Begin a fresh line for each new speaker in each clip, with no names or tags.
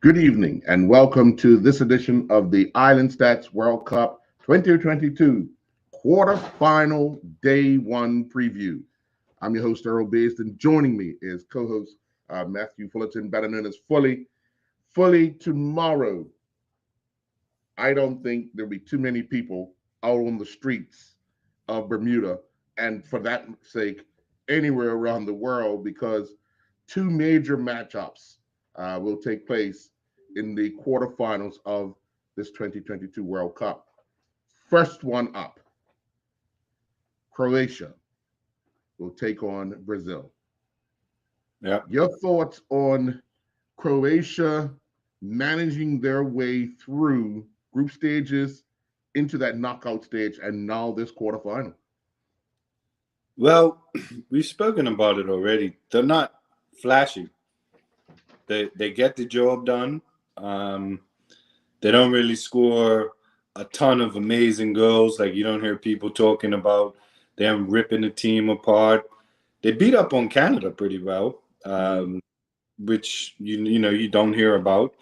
Good evening and welcome to this edition of the Island Stats World Cup 2022 quarterfinal day one preview. I'm your host, Earl Beast, and joining me is co-host Matthew Fullerton, better known as Fully. Fully, tomorrow, I don't think there'll be too many people out on the streets of Bermuda, and for that sake, anywhere around the world, because two major matchups will take place in the quarterfinals of this 2022 World Cup. First one up, Croatia will take on Brazil.
Yeah.
Your thoughts on Croatia managing their way through group stages into that knockout stage and now this quarterfinal?
Well, we've spoken about it already. They're not flashy. They get the job done. They don't really score a ton of amazing goals. Like, you don't hear people talking about them ripping the team apart. They beat up on Canada pretty well, which you don't hear about.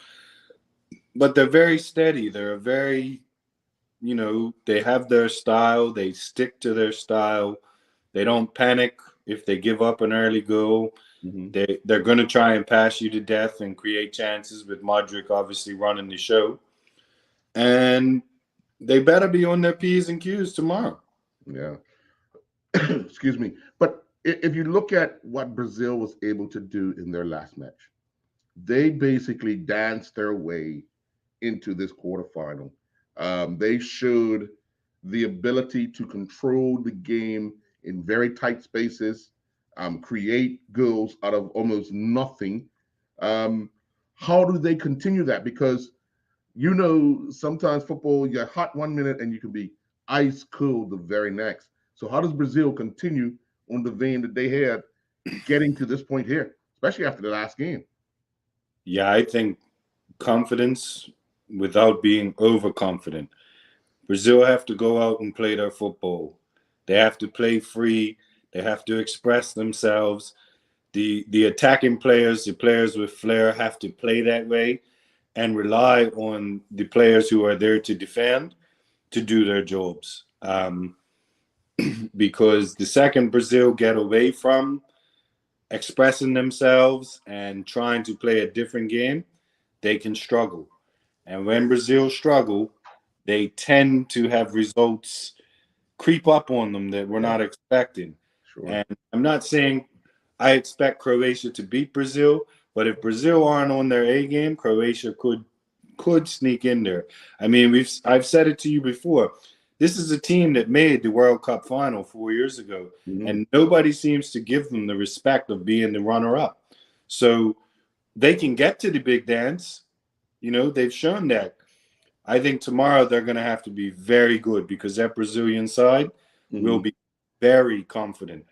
But they're very steady. They're very, they have their style. They stick to their style. They don't panic if they give up an early goal. They're going to try and pass you to death and create chances, with Modric obviously running the show. And they better be on their P's and Q's tomorrow.
Yeah. Excuse me. But if you look at what Brazil was able to do in their last match, they basically danced their way into this quarterfinal. They showed the ability to control the game in very tight spaces, create goals out of almost nothing. How do they continue that? Because sometimes football, you're hot one minute and you can be ice cold the very next. So how does Brazil continue on the vein that they had getting to this point here, especially after the last game?
Yeah, I think confidence without being overconfident. Brazil have to go out and play their football. They have to play free. They have to express themselves. The attacking players, the players with flair, have to play that way and rely on the players who are there to defend to do their jobs. Because the second Brazil get away from expressing themselves and trying to play a different game, they can struggle. And when Brazil struggle, they tend to have results creep up on them that we're not expecting.
Sure.
And I'm not saying I expect Croatia to beat Brazil, but if Brazil aren't on their A game, Croatia could sneak in there. I mean, I've said it to you before. This is a team that made the World Cup final 4 years ago, and nobody seems to give them the respect of being the runner-up. So they can get to the big dance. They've shown that. I think tomorrow they're going to have to be very good, because that Brazilian side will be very confident.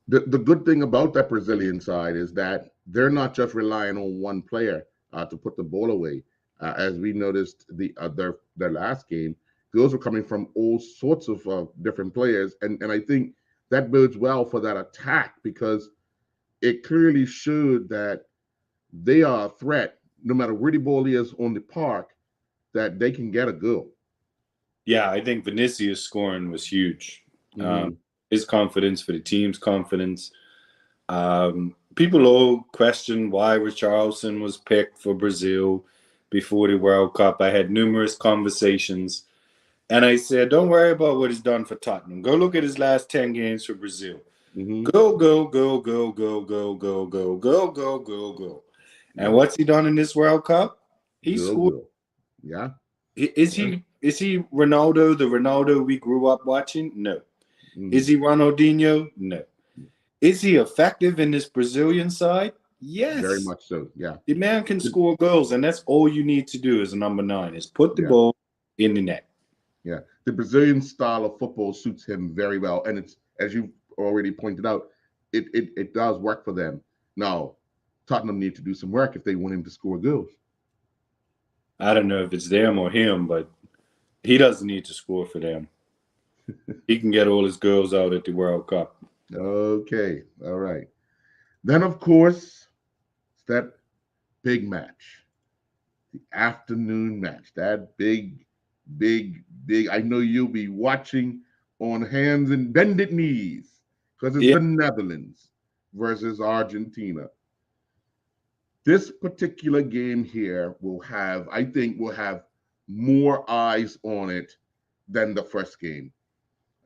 The good thing about that Brazilian side is that they're not just relying on one player to put the ball away. As we noticed their last game, those were coming from all sorts of different players, and I think that bodes well for that attack, because it clearly showed that they are a threat no matter where the ball is on the park, that they can get a goal.
Yeah, I think Vinicius scoring was huge. His confidence for the team's confidence. People all question why Richarlison was picked for Brazil before the World Cup. I had numerous conversations, and I said, don't worry about what he's done for Tottenham. Go look at his last 10 games for Brazil. Go, go, go, go, go, go, go, go, go, go, go, go. And what's he done in this World Cup? He scored.
Yeah.
Is he Ronaldo, the Ronaldo we grew up watching? No. Is he Ronaldinho? No. Is he effective in this Brazilian side? Yes.
Very much so, yeah.
The man can score goals, and that's all you need to do as a number 9, is put the ball in the net.
Yeah. The Brazilian style of football suits him very well. And it's, as you already pointed out, it does work for them. Now, Tottenham need to do some work if they want him to score goals.
I don't know if it's them or him, but he doesn't need to score for them. He can get all his goals out at the World Cup.
Okay. All right. Then, of course, it's that big match. the afternoon match. That big, big, big. I know you'll be watching on hands and bended knees because it's
Yeah.
the Netherlands versus Argentina. This particular game here I think, will have more eyes on it than the first game.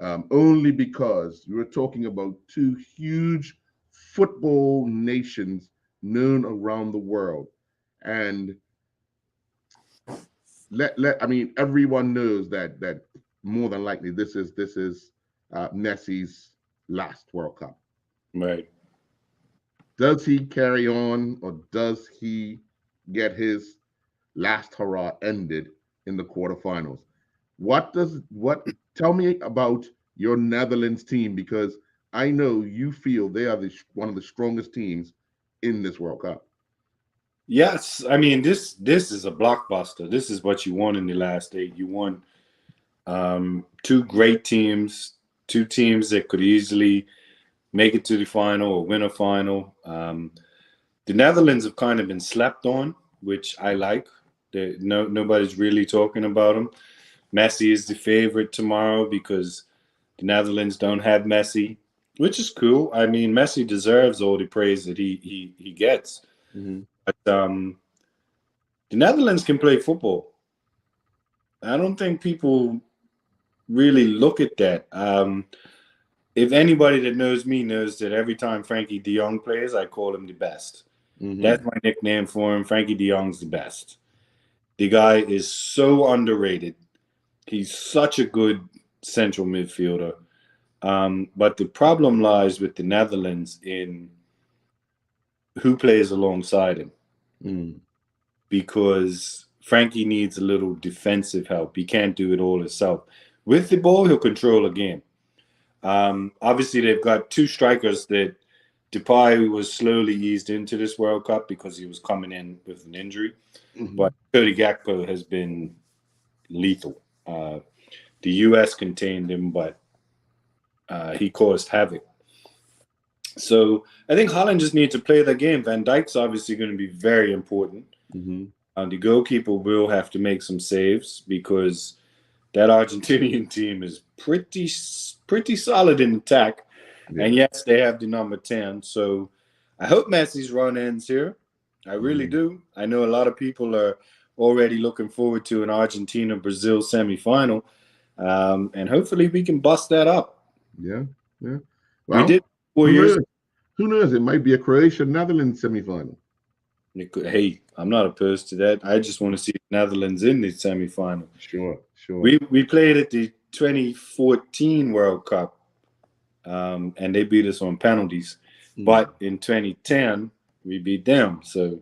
Only because we're talking about two huge football nations known around the world. And I mean, everyone knows that more than likely this is Messi's last World Cup.
Right.
Does he carry on, or does he get his last hurrah ended in the quarterfinals? What tell me about your Netherlands team, because I know you feel they are one of the strongest teams in this World Cup.
Yes, I mean this is a blockbuster. This is what you want in the last eight. You want two great teams, two teams that could easily make it to the final or win a final. The Netherlands have kind of been slept on, which I like. Nobody's really talking about them. Messi is the favorite tomorrow because the Netherlands don't have Messi, which is cool. I mean, Messi deserves all the praise that he gets.
Mm-hmm.
But the Netherlands can play football. I don't think people really look at that. If anybody that knows me knows that every time Frankie de Jong plays, I call him the best.
Mm-hmm.
That's my nickname for him. Frankie de Jong's the best. The guy is so underrated. He's such a good central midfielder. But the problem lies with the Netherlands in who plays alongside him.
Mm.
Because Frankie needs a little defensive help. He can't do it all himself. With the ball, he'll control a game. Obviously, they've got two strikers that Depay was slowly eased into this World Cup because he was coming in with an injury.
Mm-hmm.
But Cody Gakpo has been lethal. The U.S. contained him, but he caused havoc. So I think Holland just needs to play the game. Van Dijk's obviously going to be very important.
Mm-hmm.
The goalkeeper will have to make some saves because that Argentinian team is pretty solid in attack. Yeah. And yes, they have the number 10. So I hope Messi's run ends here. I really do. I know a lot of people are already looking forward to an Argentina-Brazil semifinal. And hopefully we can bust that up.
Yeah, yeah.
Well, we did 4 years.
Who knows? It might be a Croatia-Netherlands semifinal.
Hey, I'm not opposed to that. I just want to see the Netherlands in the semifinal.
Sure.
We played at the 2014 World Cup, and they beat us on penalties. But in 2010, we beat them. So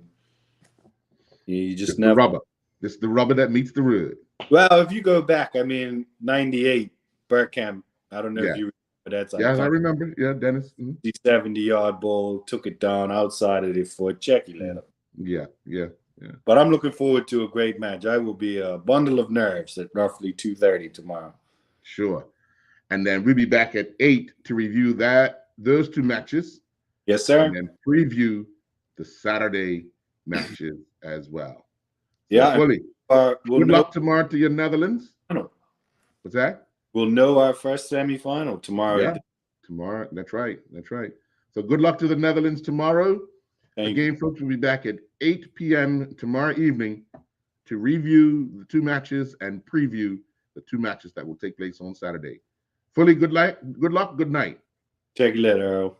you just
it's
never.
The rubber. It's the rubber that meets the road.
Well, if you go back, I mean, 98, Bergkamp. I don't know if you remember that.
Yeah, I remember. Yeah, Dennis.
The 70-yard ball, took it down outside of the foot. Checky let him.
Yeah.
But I'm looking forward to a great match. I will be a bundle of nerves at roughly 2:30 tomorrow.
Sure. And then we'll be back at 8 to review those two matches.
Yes, sir.
And then preview the Saturday matches as well. So
yeah.
Fully. Good luck tomorrow to your Netherlands. What's that?
We'll know our first semifinal tomorrow.
Yeah, tomorrow. That's right. So good luck to the Netherlands tomorrow. Again, folks, we'll be back at 8 p.m. tomorrow evening to review the two matches and preview the two matches that will take place on Saturday. Fully, good luck, good night.
Take it later, Earl.